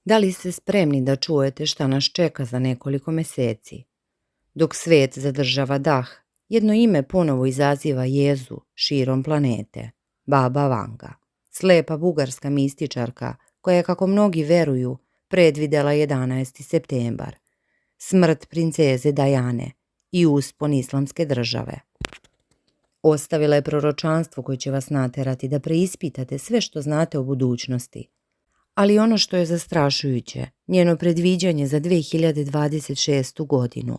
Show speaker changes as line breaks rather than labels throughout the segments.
Da li ste spremni da čujete šta nas čeka za nekoliko meseci? Dok svet zadržava dah, jedno ime ponovo izaziva jezu širom planete, Baba Vanga, slepa bugarska mističarka koja je, kako mnogi veruju, predvidela 11. septembar, smrt princeze Dajane i uspon islamske države. Ostavila je proročanstvo koje će vas naterati da preispitate sve što znate o budućnosti. Ali ono što je zastrašujuće, njeno predviđanje za 2026. godinu,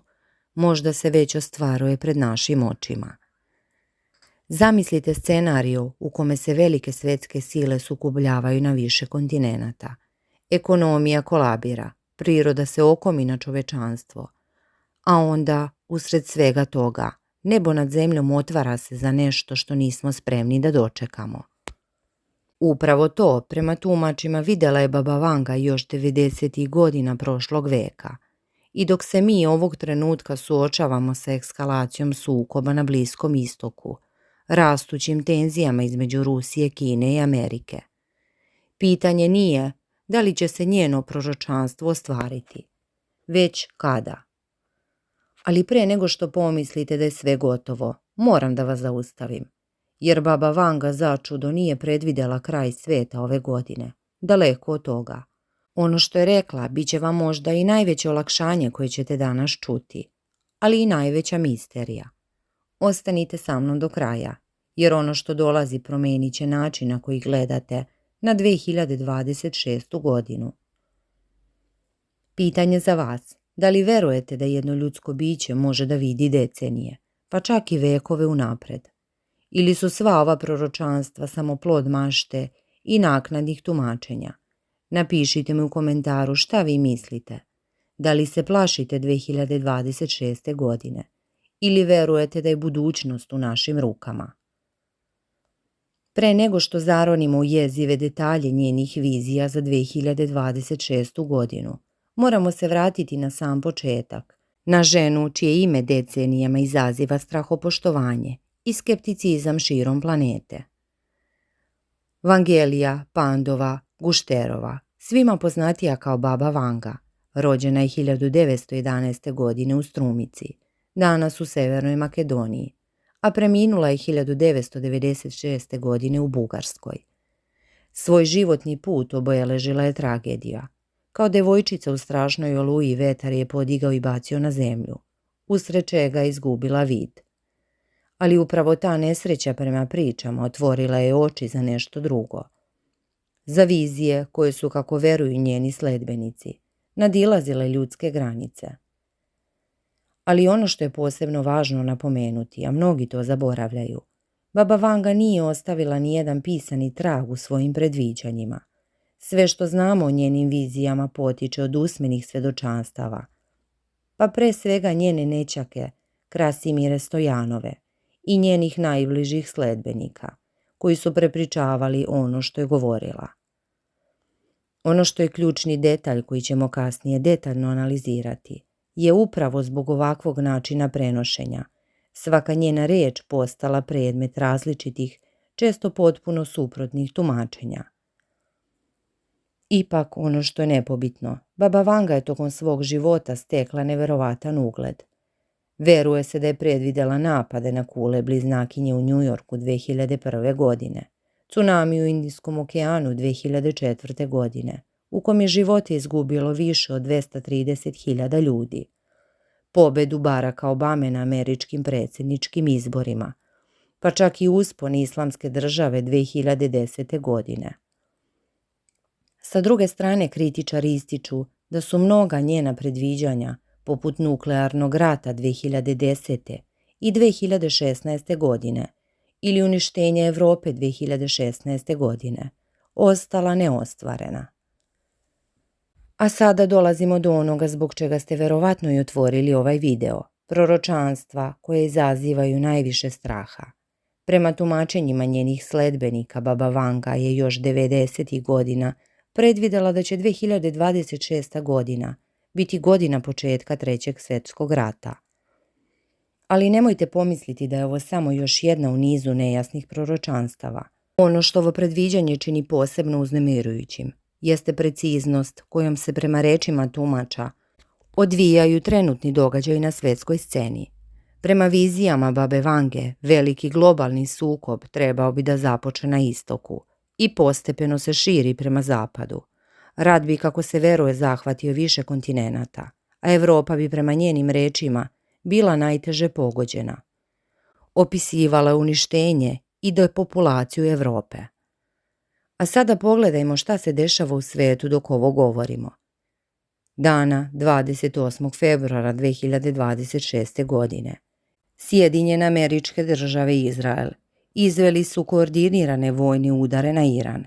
možda se već ostvaruje pred našim očima. Zamislite scenariju u kome se velike svetske sile sukobljavaju na više kontinenata. Ekonomija kolabira, priroda se okomi na čovečanstvo, a onda, usred svega toga, nebo nad zemljom otvara se za nešto što nismo spremni da dočekamo. Upravo to, prema tumačima, videla je Baba Vanga još 90. godina prošlog veka. I dok se mi ovog trenutka suočavamo sa ekskalacijom sukoba na Bliskom istoku, rastućim tenzijama između Rusije, Kine i Amerike, pitanje nije da li će se njeno proročanstvo ostvariti, već kada. Ali pre nego što pomislite da je sve gotovo, moram da vas zaustavim. Jer Baba Vanga začudo nije predvidela kraj sveta ove godine. Daleko od toga. Ono što je rekla bit će vam možda i najveće olakšanje koje ćete danas čuti, ali i najveća misterija. Ostanite sa mnom do kraja, jer ono što dolazi promenit će način na koji gledate na 2026. godinu. Pitanje za vas. Da li verujete da jedno ljudsko biće može da vidi decenije, pa čak i vekove unapred? Ili su sva ova proročanstva samo plod mašte i naknadnih tumačenja? Napišite mi u komentaru šta vi mislite. Da li se plašite 2026. godine? Ili verujete da je budućnost u našim rukama? Pre nego što zaronimo u jezive detalje njenih vizija za 2026. godinu, moramo se vratiti na sam početak, na ženu čije ime decenijama izaziva strahopoštovanje i skepticizam širom planete. Vangelija Pandova Gušterova, svima poznatija kao Baba Vanga, rođena je 1911. godine u Strumici, danas u Severnoj Makedoniji, a preminula je 1996. godine u Bugarskoj. Svoj životni put obeležila je tragedija. Kao devojčica u strašnoj oluji vetar je podigao i bacio na zemlju, usred čega je izgubila vid. Ali upravo ta nesreća prema pričama otvorila je oči za nešto drugo. Za vizije koje su, kako veruju njeni sledbenici, nadilazile ljudske granice. Ali ono što je posebno važno napomenuti, a mnogi to zaboravljaju, Baba Vanga nije ostavila ni jedan pisani trag u svojim predviđanjima. Sve što znamo o njenim vizijama potiče od usmenih svedočanstava, pa pre svega njene nećake Krasimire Stojanove i njenih najbližih sledbenika, koji su prepričavali ono što je govorila. Ono što je ključni detalj koji ćemo kasnije detaljno analizirati je upravo zbog ovakvog načina prenošenja svaka njena reč postala predmet različitih, često potpuno suprotnih tumačenja. Ipak, ono što je nepobitno, Baba Vanga je tokom svog života stekla neverovatan ugled. Veruje se da je predvidela napade na kule bliznakinje u Njujorku 2001. godine, tsunami u Indijskom okeanu 2004. godine, u kom je živote izgubilo više od 230.000 ljudi, pobedu Baracka Obame na američkim predsjedničkim izborima, pa čak i uspon islamske države 2010. godine. Sa druge strane, kritičari ističu da su mnoga njena predviđanja, poput nuklearnog rata 2010. i 2016. godine ili uništenja Evrope 2016. godine, ostala neostvarena. A sada dolazimo do onoga zbog čega ste verovatno i otvorili ovaj video, proročanstva koje izazivaju najviše straha. Prema tumačenjima njenih sledbenika, Baba Vanga je još 90. godina predvidela da će 2026. godina biti godina početka Trećeg svjetskog rata. Ali nemojte pomisliti da je ovo samo još jedna u nizu nejasnih proročanstava. Ono što ovo predviđanje čini posebno uznemirujućim jeste preciznost kojom se prema rečima tumača odvijaju trenutni događaji na svjetskoj sceni. Prema vizijama babe Vange, veliki globalni sukob trebao bi da započne na istoku i postepeno se širi prema zapadu. Rat bi, kako se veruje, zahvatio više kontinenata, a Evropa bi prema njenim rečima bila najteže pogođena. Opisivala je uništenje i depopulaciju Evrope. A sada pogledajmo šta se dešava u svetu dok ovo govorimo. Dana 28. februara 2026. godine Sjedinjene Američke Države i Izrael izveli su koordinirane vojne udare na Iran.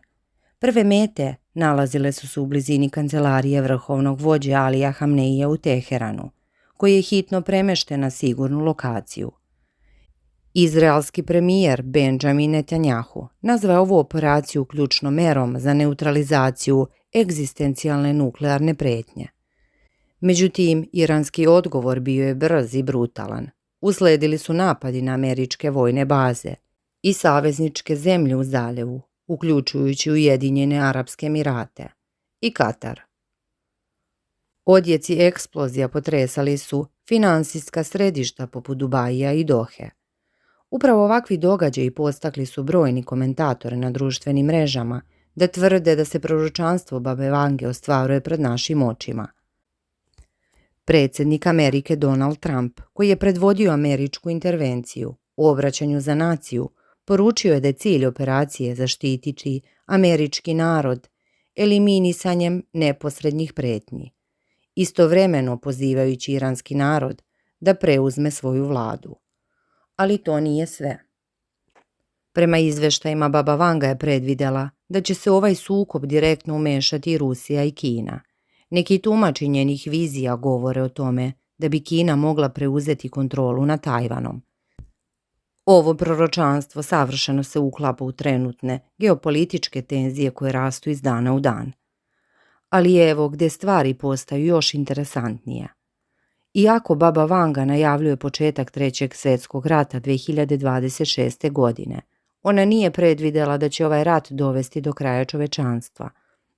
Prve mete nalazile su se u blizini kancelarije vrhovnog vođe Alija Hamneija u Teheranu, koji je hitno premešten na sigurnu lokaciju. Izraelski premijer Benjamin Netanjahu nazvao ovu operaciju ključnom merom za neutralizaciju egzistencijalne nuklearne pretnje. Međutim, iranski odgovor bio je brz i brutalan. Usledili su napadi na američke vojne baze i savezničke zemlje u zaljevu, uključujući Ujedinjene Arapske Emirate i Katar. Odjeci eksplozija potresali su finansijska središta poput Dubaija i Dohe. Upravo ovakvi događaji postakli su brojni komentatori na društvenim mrežama da tvrde da se proročanstvo babe Vange ostvaruje pred našim očima. Predsjednik Amerike Donald Trump, koji je predvodio američku intervenciju u obraćanju za naciju, poručio je da je cilj operacije zaštititi američki narod eliminisanjem neposrednjih pretnji, istovremeno pozivajući iranski narod da preuzme svoju vladu. Ali to nije sve. Prema izveštajima baba Vanga je predvidjela da će se ovaj sukob direktno umešati i Rusija i Kina. Neki tumači njenih vizija govore o tome da bi Kina mogla preuzeti kontrolu nad Tajvanom. Ovo proročanstvo savršeno se uklapa u trenutne geopolitičke tenzije koje rastu iz dana u dan. Ali evo gdje stvari postaju još interesantnije. Iako baba Vanga najavljuje početak Trećeg svjetskog rata 2026. godine, ona nije predvidjela da će ovaj rat dovesti do kraja čovečanstva.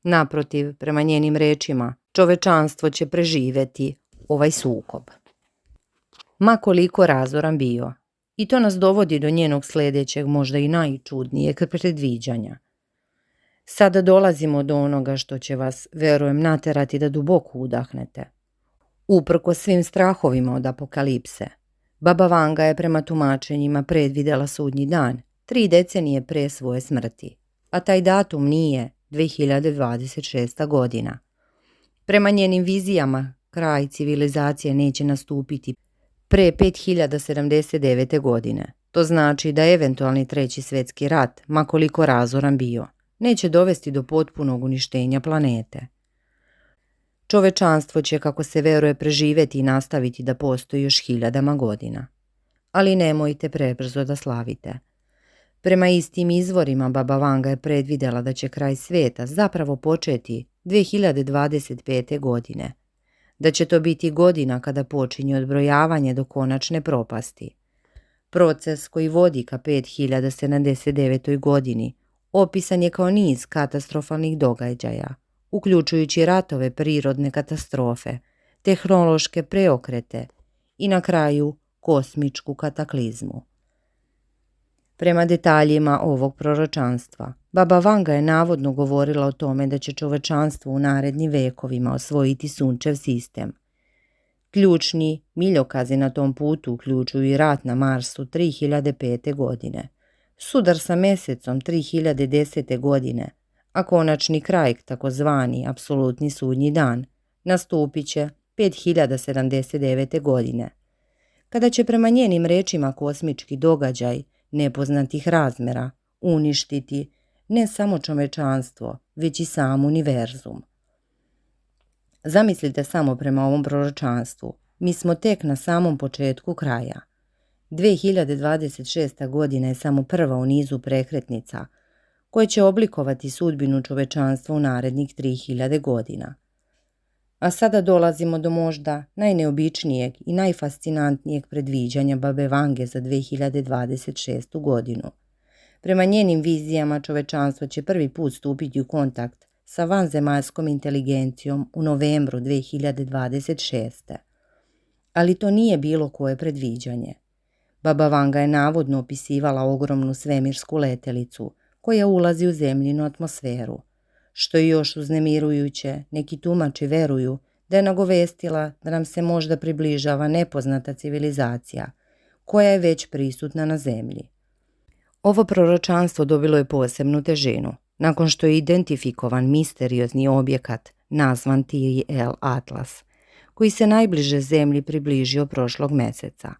Naprotiv, prema njenim rečima, čovečanstvo će preživjeti ovaj sukob. Ma koliko razoran bio. I to nas dovodi do njenog sljedećeg, možda i najčudnijeg predviđanja. Sada dolazimo do onoga što će vas, verujem, naterati da duboko udahnete. Uprkos svim strahovima od apokalipse, baba Vanga je prema tumačenjima predvidjela sudnji dan 3 decenije pre svoje smrti, a taj datum nije 2026. godina. Prema njenim vizijama, kraj civilizacije neće nastupiti pre 5079. godine. To znači da eventualni Treći svjetski rat, makoliko razoran bio, neće dovesti do potpunog uništenja planete. Čovečanstvo će, kako se veruje, preživjeti i nastaviti da postoji još hiljadama godina. Ali nemojte prebrzo da slavite. Prema istim izvorima baba Vanga je predvidjela da će kraj svijeta zapravo početi 2025. godine. Da će to biti godina kada počinje odbrojavanje do konačne propasti. Proces koji vodi ka 5079. godini opisan je kao niz katastrofalnih događaja, uključujući ratove, prirodne katastrofe, tehnološke preokrete i na kraju kosmičku kataklizmu. Prema detaljima ovog proročanstva, baba Vanga je navodno govorila o tome da će čovečanstvo u narednim vekovima osvojiti sunčev sistem. Ključni miljokazi na tom putu uključuju i rat na Marsu 3005. godine, sudar sa mesecom 3010. godine, a konačni kraj, takozvani apsolutni sudnji dan, nastupit će 5079. godine, kada će prema njenim rečima kosmički događaj nepoznatih razmjera uništiti ne samo čovečanstvo, već i sam univerzum. Zamislite samo prema ovom proročanstvu, mi smo tek na samom početku kraja. 2026. godina je samo prva u nizu prekretnica koje će oblikovati sudbinu čovečanstva u narednih 3000 godina. A sada dolazimo do možda najneobičnijeg i najfascinantnijeg predviđanja babe Vange za 2026. godinu. Prema njenim vizijama čovečanstvo će prvi put stupiti u kontakt sa vanzemaljskom inteligencijom u novembru 2026. Ali to nije bilo koje predviđanje. Baba Vanga je navodno opisivala ogromnu svemirsku letelicu koja ulazi u zemljinu atmosferu. Što je još uznemirujuće, neki tumači veruju da je nagovestila da nam se možda približava nepoznata civilizacija koja je već prisutna na zemlji. Ovo proročanstvo dobilo je posebnu težinu nakon što je identifikovan misteriozni objekat nazvan TRL Atlas, koji se najbliže zemlji približio prošlog meseca.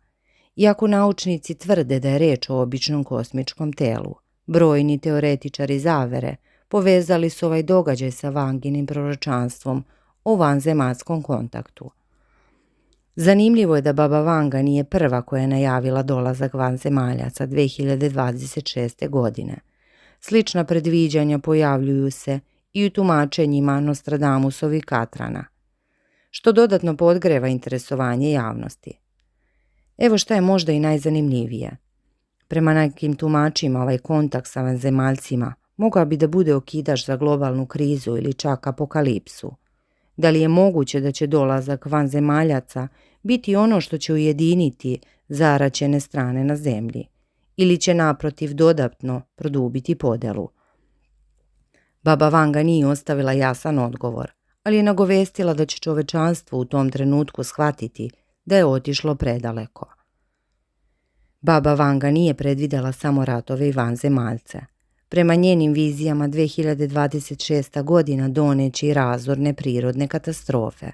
Iako naučnici tvrde da je reč o običnom kosmičkom telu, brojni teoretičari zavere povezali su ovaj događaj sa Vanginim proročanstvom o vanzemaljskom kontaktu. Zanimljivo je da Baba Vanga nije prva koja je najavila dolazak vanzemaljaca 2026. godine. Slična predviđanja pojavljuju se i u tumačenjima Nostradamusovih Katrana, što dodatno podgreva interesovanje javnosti. Evo šta je možda i najzanimljivije. Prema nekim tumačima ovaj kontakt sa vanzemaljcima mogao bi da bude okidač za globalnu krizu ili čak apokalipsu. Da li je moguće da će dolazak vanzemaljaca biti ono što će ujediniti zaraćene strane na zemlji ili će naprotiv dodatno produbiti podelu? Baba Vanga nije ostavila jasan odgovor, ali je nagovestila da će čovečanstvo u tom trenutku shvatiti da je otišlo predaleko. Baba Vanga nije predvidela samo ratove i vanzemaljce. Prema njenim vizijama 2026. godina doneće i razorne prirodne katastrofe.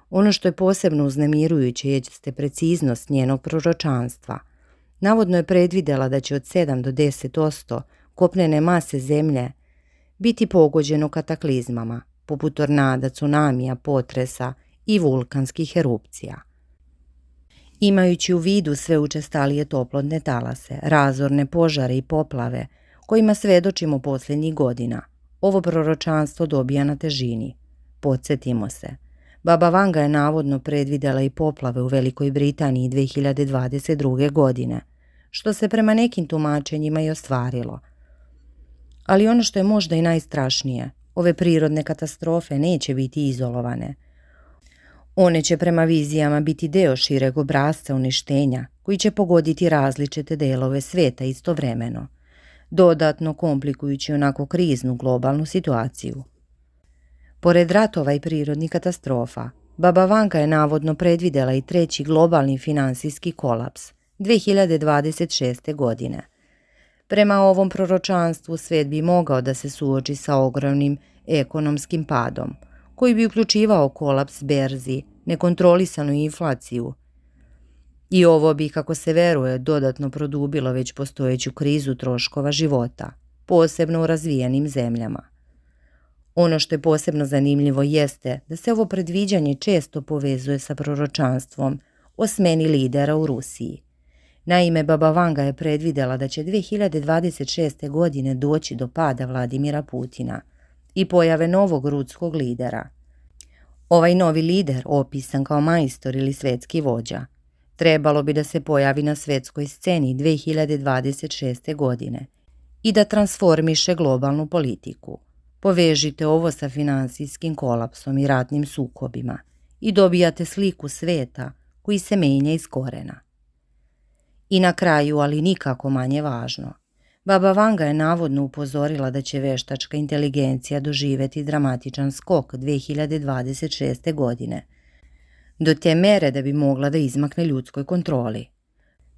Ono što je posebno uznemirujuće jeste preciznost njenog proročanstva. Navodno je predvidela da će od 7 do 10% kopnene mase zemlje biti pogođeno kataklizmama, poput tornada, tsunamija, potresa i vulkanskih erupcija. Imajući u vidu sve učestalije toplotne talase, razorne požare i poplave, kojima svedočimo posljednjih godina, ovo proročanstvo dobija na težini. Podsjetimo se, Baba Vanga je navodno predvidela i poplave u Velikoj Britaniji 2022. godine, što se prema nekim tumačenjima i ostvarilo. Ali ono što je možda i najstrašnije, ove prirodne katastrofe neće biti izolovane. One će prema vizijama biti deo šireg obrasca uništenja koji će pogoditi različite delove sveta istovremeno, dodatno komplikujući onako kriznu globalnu situaciju. Pored ratova i prirodnih katastrofa, Baba Vanga je navodno predvidela i treći globalni finansijski kolaps 2026. godine. Prema ovom proročanstvu svet bi mogao da se suoči sa ogromnim ekonomskim padom, koji bi uključivao kolaps berzi, nekontrolisanu inflaciju. I ovo bi, kako se veruje, dodatno produbilo već postojeću krizu troškova života, posebno u razvijenim zemljama. Ono što je posebno zanimljivo jeste da se ovo predviđanje često povezuje sa proročanstvom o smeni lidera u Rusiji. Naime, Baba Vanga je predvidela da će 2026. godine doći do pada Vladimira Putina i pojave novog ruskog lidera. Ovaj novi lider, opisan kao majstor ili svetski vođa, trebalo bi da se pojavi na svetskoj sceni 2026. godine i da transformiše globalnu politiku. Povežite ovo sa finansijskim kolapsom i ratnim sukobima i dobijate sliku sveta koji se menja iz korena. I na kraju, ali nikako manje važno, Baba Vanga je navodno upozorila da će veštačka inteligencija doživjeti dramatičan skok 2026. godine, do te mere da bi mogla da izmakne ljudskoj kontroli.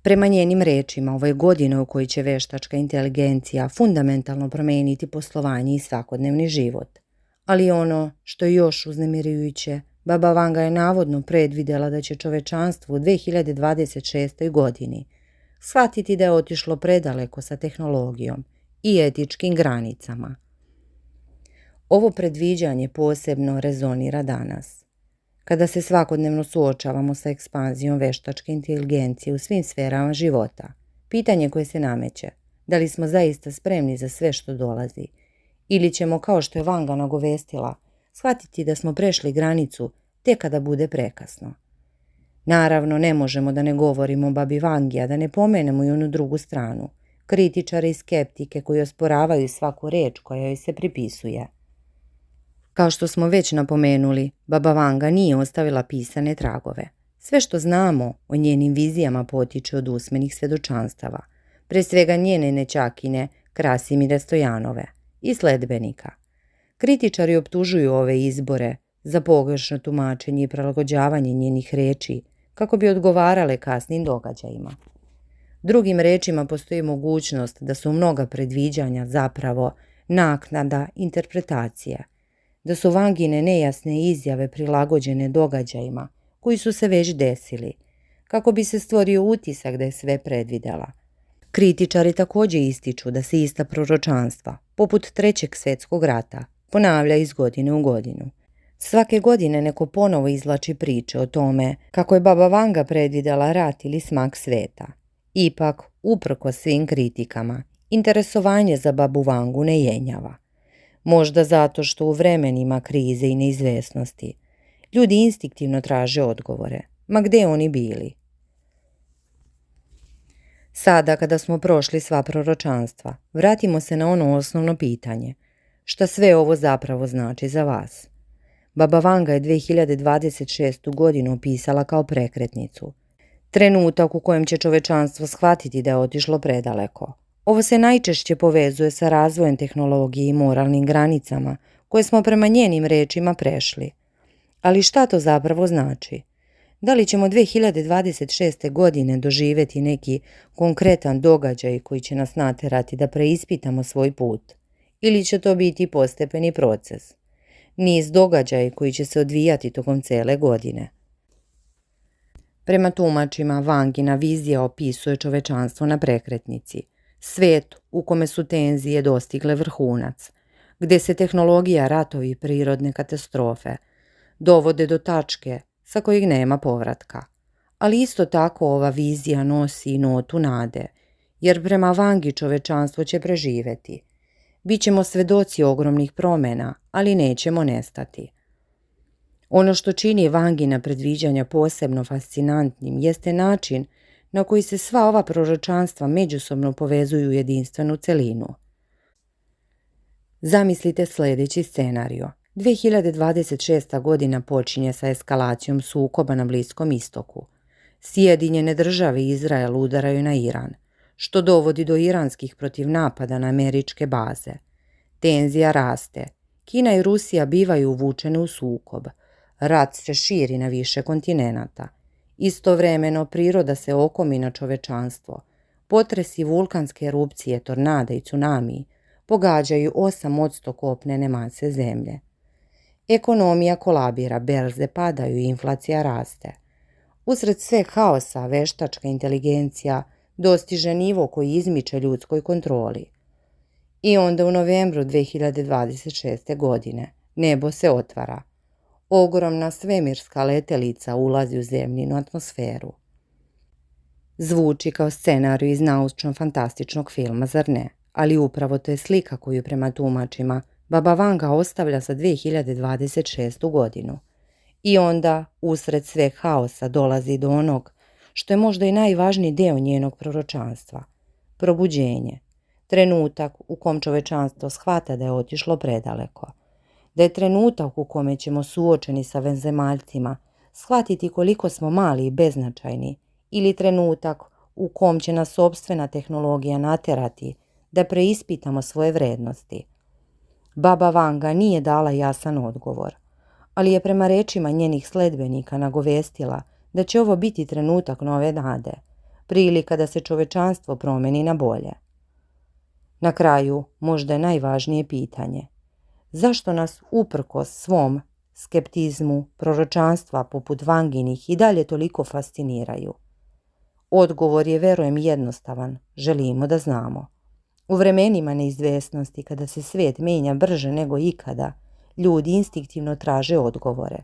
Prema njenim rečima, ovo je godina u kojoj će veštačka inteligencija fundamentalno promeniti poslovanje i svakodnevni život. Ali ono što je još uznemirujuće, Baba Vanga je navodno predvidela da će čovečanstvo u 2026. godini shvatiti da je otišlo predaleko sa tehnologijom i etičkim granicama. Ovo predviđanje posebno rezonira danas, kada se svakodnevno suočavamo sa ekspanzijom veštačke inteligencije u svim sferama života. Pitanje koje se nameće, da li smo zaista spremni za sve što dolazi, ili ćemo, kao što je Vanga nagovestila, shvatiti da smo prešli granicu tek kada bude prekasno. Naravno, ne možemo da ne govorimo o Babi Vangi, a da ne pomenemo i onu drugu stranu, kritičare i skeptike koji osporavaju svaku reč koja joj se pripisuje. Kao što smo već napomenuli, Baba Vanga nije ostavila pisane tragove. Sve što znamo o njenim vizijama potiče od usmenih svjedočanstava, pre svega njene nećakine Krasimire Stojanove i sledbenika. Kritičari optužuju ove izbore za pogrešno tumačenje i prilagođavanje njenih reči kako bi odgovarale kasnim događajima. Drugim rečima, postoji mogućnost da su mnoga predviđanja zapravo naknada interpretacija, da su Vangine nejasne izjave prilagođene događajima koji su se već desili, kako bi se stvorio utisak da je sve predvidela. Kritičari također ističu da se ista proročanstva, poput Trećeg svjetskog rata, ponavlja iz godine u godinu. Svake godine neko ponovo izvlači priče o tome kako je Baba Vanga predvidela rat ili smak sveta. Ipak, uprkos svim kritikama, interesovanje za Babu Vangu ne jenjava. Možda zato što u vremenima krize i neizvesnosti ljudi instinktivno traže odgovore, ma gde oni bili. Sada, kada smo prošli sva proročanstva, vratimo se na ono osnovno pitanje. Šta sve ovo zapravo znači za vas? Baba Vanga je 2026. godinu opisala kao prekretnicu. Trenutak u kojem će čovečanstvo shvatiti da je otišlo predaleko. Ovo se najčešće povezuje sa razvojem tehnologije i moralnim granicama koje smo prema njenim rečima prešli. Ali šta to zapravo znači? Da li ćemo 2026. godine doživjeti neki konkretan događaj koji će nas naterati da preispitamo svoj put? Ili će to biti postepeni proces? Niz događaja koji će se odvijati tokom cele godine. Prema tumačima, Vangina vizija opisuje čovečanstvo na prekretnici, svijet u kome su tenzije dostigle vrhunac, gdje se tehnologija, ratovi i prirodne katastrofe dovode do tačke sa kojeg nema povratka. Ali isto tako ova vizija nosi i notu nade, jer prema Vangi čovečanstvo će preživjeti. Bićemo svedoci ogromnih promjena, ali nećemo nestati. Ono što čini Vangina predviđanja posebno fascinantnim jeste način na koji se sva ova proročanstva međusobno povezuju u jedinstvenu celinu. Zamislite sljedeći scenario. 2026. godina počinje sa eskalacijom sukoba na Bliskom istoku. Sjedinjene države i Izrael udaraju na Iran, što dovodi do iranskih protiv napada na američke baze. Tenzija raste. Kina i Rusija bivaju uvučene u sukob. Rat se širi na više kontinenata. Istovremeno priroda se okomi na čovečanstvo. Potresi, vulkanske erupcije, tornada i tsunami pogađaju 8% kopnene mase zemlje. Ekonomija kolabira, berze padaju i inflacija raste. Usred sve haosa veštačka inteligencija dostiže nivo koji izmiče ljudskoj kontroli. I onda u novembru 2026. godine nebo se otvara. Ogromna svemirska letelica ulazi u zemljinu atmosferu. Zvuči kao scenarij iz naučno-fantastičnog filma, zar ne? Ali upravo to je slika koju prema tumačima Baba Vanga ostavlja za 2026. godinu. I onda, usred sve haosa, dolazi do onog što je možda i najvažniji deo njenog proročanstva. Probuđenje. Trenutak u kom čovečanstvo shvata da je otišlo predaleko. Da je trenutak u kome ćemo suočeni sa vanzemaljcima shvatiti koliko smo mali i beznačajni, ili trenutak u kom će nas sopstvena tehnologija naterati da preispitamo svoje vrednosti. Baba Vanga nije dala jasan odgovor, ali je prema rečima njenih sledbenika nagovestila da će ovo biti trenutak nove nade, prilika da se čovečanstvo promeni na bolje. Na kraju, možda je najvažnije pitanje. Zašto nas uprkos svom skeptizmu proročanstva poput Vanginih i dalje toliko fasciniraju? Odgovor je, verujem, jednostavan. Želimo da znamo. U vremenima neizvesnosti, kada se svijet menja brže nego ikada, ljudi instinktivno traže odgovore.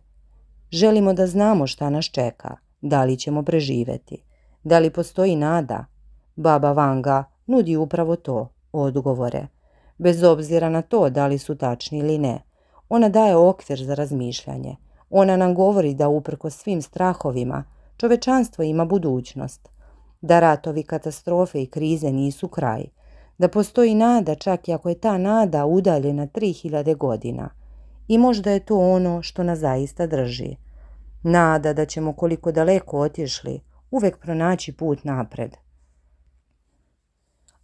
Želimo da znamo šta nas čeka, da li ćemo preživjeti, da li postoji nada. Baba Vanga nudi upravo to, odgovore. Bez obzira na to da li su tačni ili ne, ona daje okvir za razmišljanje. Ona nam govori da uprkos svim strahovima čovečanstvo ima budućnost, da ratovi, katastrofe i krize nisu kraj, da postoji nada čak i ako je ta nada udaljena 3000 godina I možda je to ono što nas zaista drži. Nada da ćemo, koliko daleko otišli, uvek pronaći put napred.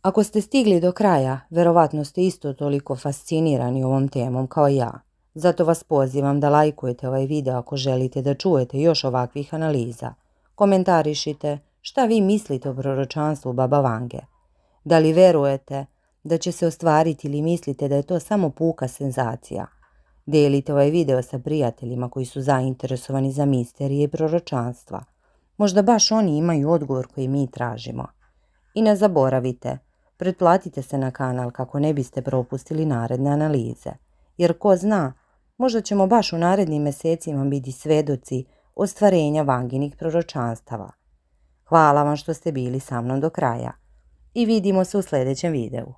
Ako ste stigli do kraja, verovatno ste isto toliko fascinirani ovom temom kao ja. Zato vas pozivam da lajkujete ovaj video ako želite da čujete još ovakvih analiza. Komentarišite šta vi mislite o proročanstvu Baba Vange. Da li verujete da će se ostvariti ili mislite da je to samo puka senzacija? Delite ovaj video sa prijateljima koji su zainteresovani za misterije i proročanstva. Možda baš oni imaju odgovor koji mi tražimo. I ne zaboravite, pretplatite se na kanal kako ne biste propustili naredne analize. Jer ko zna, možda ćemo baš u narednim mesecima biti svedoci ostvarenja Vanginih proročanstava. Hvala vam što ste bili sa mnom do kraja i vidimo se u sljedećem videu.